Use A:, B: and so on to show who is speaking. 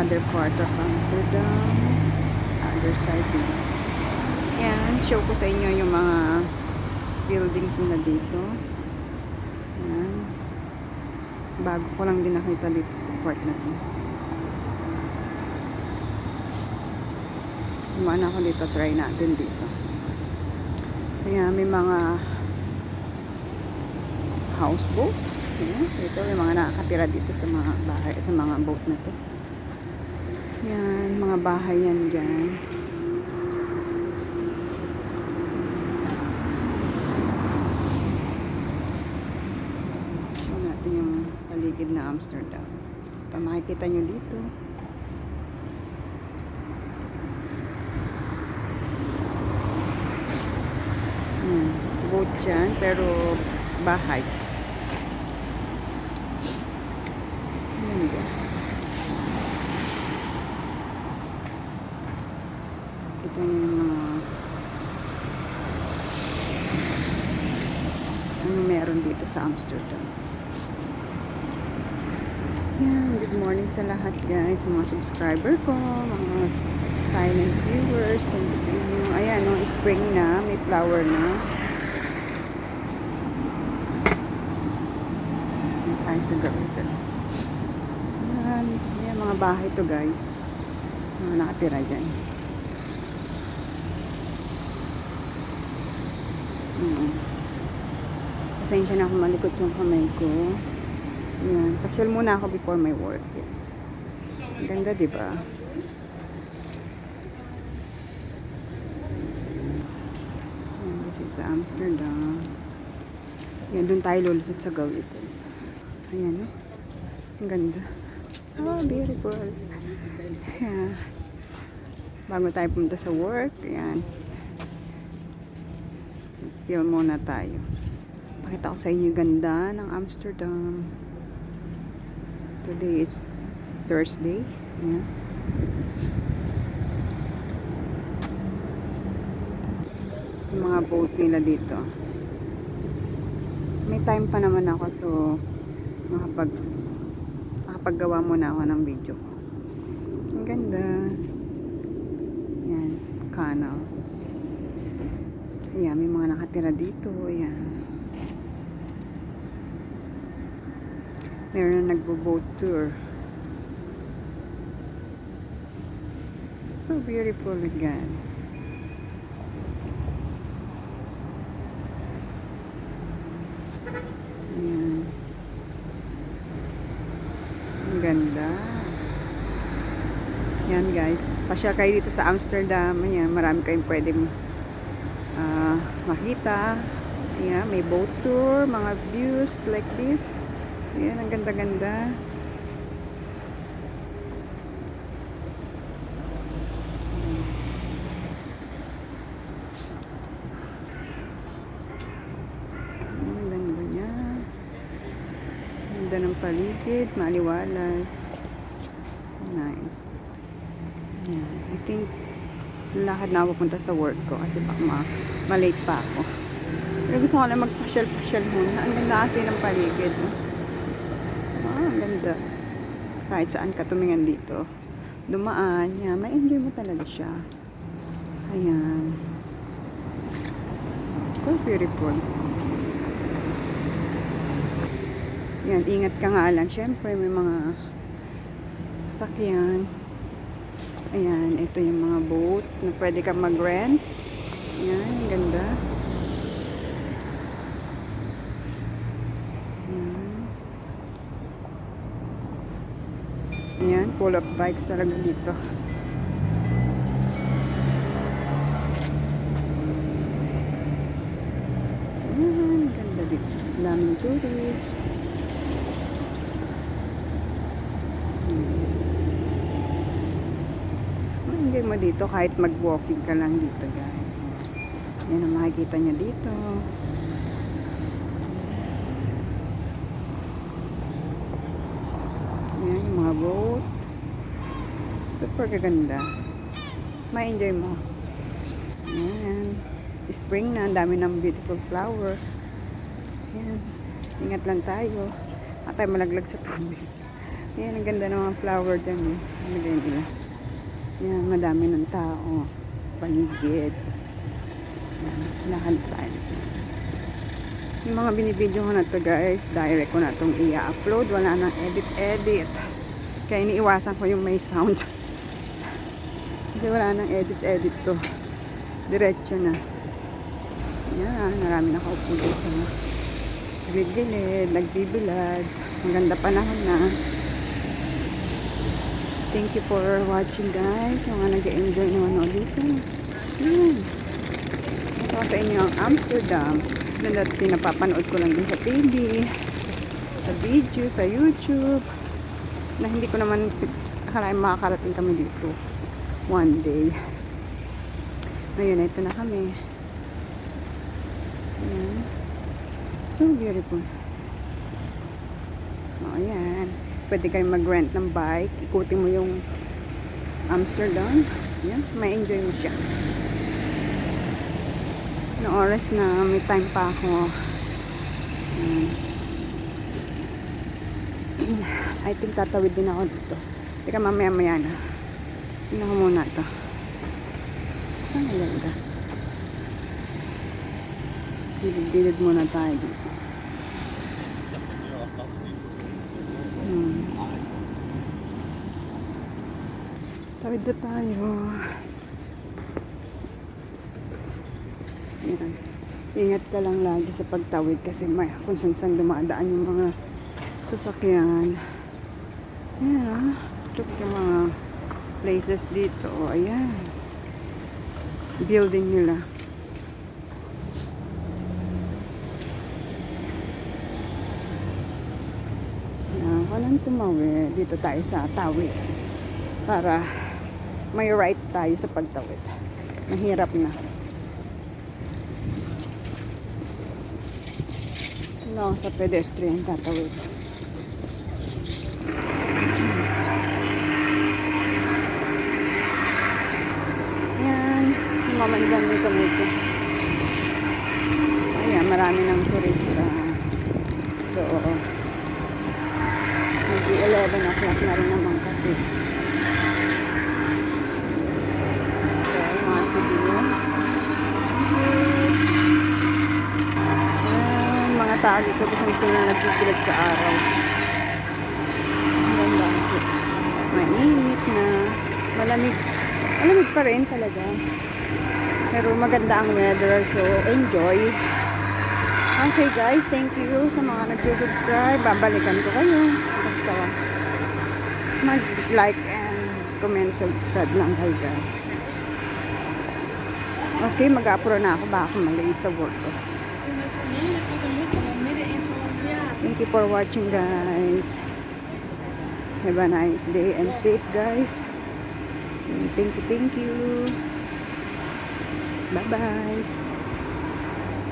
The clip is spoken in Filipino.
A: Another part of Amsterdam. Other side din. Yan, show ko sa inyo yung mga buildings na dito. Yan. Bago ko lang din nakita dito sa part na to. Dumaan ako dito, try natin dito. Kaya may mga houseboat. Ayan, dito may mga nakakatira dito sa mga bahay, sa mga boat na to. Yan, mga bahay yan dyan. Show natin yung paligid na Amsterdam. Ito, makikita nyo dito. Boat dyan, pero bahay. Kita nyo yung mga ano meron dito sa Amsterdam. Yan, good morning sa lahat guys, mga subscriber ko, mga silent viewers, thank you sa inyo. Ayan, no, spring na, may flower na. Yan tayo sa gawin. Yan, mga bahay to guys, mga nakatira dyan. Pasensya na ako, malikot yung kamay ko. Yan, pasyal muna ako before my work. Yan. Ganda, diba? Yan, this is Amsterdam. Yan, dun tayo lulusot sa gawin. Ayan, no? Ang ganda. So beautiful. Yan. Bago tayo pumunta sa work, yan. Film muna tayo. Pakita ko sa inyo yung ganda ng Amsterdam. Today it's Thursday. Yeah. Yung mga boat nila dito. May time pa naman ako, so makapaggawa muna ako ng video ko. Ang ganda. Yan, canal. Ayan, may mga nakatira dito. Ayan. Meron na nagbo-boat tour. So beautiful again. Ayan. Ang ganda. Yan guys. Pasyal kayo dito sa Amsterdam. Ayan, marami kayong pwedeng makita. Ayan, may boat tour, mga views like this. Ayan, ang ganda-ganda. Ang ganda niya. Ganda ng paligid, maliwalas. So nice. Ayan, I think lakad na ako pupunta sa work ko kasi baka malate pa ako. Pero gusto ko lang magpasyal-pasyal muna. Ang ganda kasi ng paligid. Ang ganda. Kahit saan ka tumingin dito, dumaan, yan, may enjoy mo talaga siya. Ayan. So beautiful. Yan, ingat ka nga lang. Syempre, may mga sasakyan. Ayan, ito yung mga boat na pwede kang mag-rent. Ayan, ang ganda. Ayan, full of bikes talaga dito. Ayan, ganda dito. Daming tourist. Enjoy mo dito kahit mag-walking ka lang dito guys. Yan ang makikita nyo dito. Yan yung mga boat. Super kaganda. Ma-enjoy mo. Yan. Spring na. Ang dami ng beautiful flower. Yan. Ingat lang tayo. At tayo malaglag sa tubig. Yan, ang ganda ng mga flower dyan eh. Ano ganyan nila? Yan, madami ng tao. Paligid. Yan, lakad tayo. Yung mga binibidyo ko na to guys, direct ko na itong i-upload. Wala nang edit-edit. Kaya iniiwasan ko yung may sound. Kasi wala nang edit-edit to. Diretso na. Yan, marami nakaupo doon sa gilid-gilid, nagbibilad. Ang ganda panahon na. Thank you for watching guys. Mga nag-enjoy naman dito. Yan. Ito sa inyo ang Amsterdam. Na pinapapanood ko lang din sa TV, sa video, sa YouTube. Na hindi ko naman akalain makakarating kami dito one day. Ngayon, ito na kami. Ayan. So beautiful. O, ayan. Pwede kayo mag-rent ng bike. Ikutin mo yung Amsterdam. Ayan. May enjoy mo siya. No oras na may time pa ako. I think tatawid din ako dito. Teka, mamaya-maya na. Tingnan ko muna ito. Saan ang ganda? Gilid-gilid muna tayo dito. Tawid na tayo. Yan. Ingat ka lang lagi sa pagtawid kasi may kung saan dumadaan yung mga sasakyan. Ayan, look yung mga places dito. Ayan. Building nila. Walang tumawid. Dito tayo sa tawid. Para may rights tayo sa pagtawid. Mahirap na. No, sa pedestrian tatawid. Yan. Mamandyan dito nito. Ayan, marami ng turista. So, mag-11 o'clock na rin naman kasi. So, yung mga civilian. Mga tao dito gusto na nagpipilad sa araw. Ang ganda kasi. Mainit na. Malamig. Malamig pa rin talaga. Pero maganda ang weather. So, enjoy. Okay guys, thank you sa mga nagsusubscribe. Babalikan ko kayo. Basta mag-like and comment, subscribe lang kayo guys. Okay, mag-apro na ako. Baka malate sa work ko. Thank you for watching guys. Have a nice day and safe guys. Thank you. Bye bye.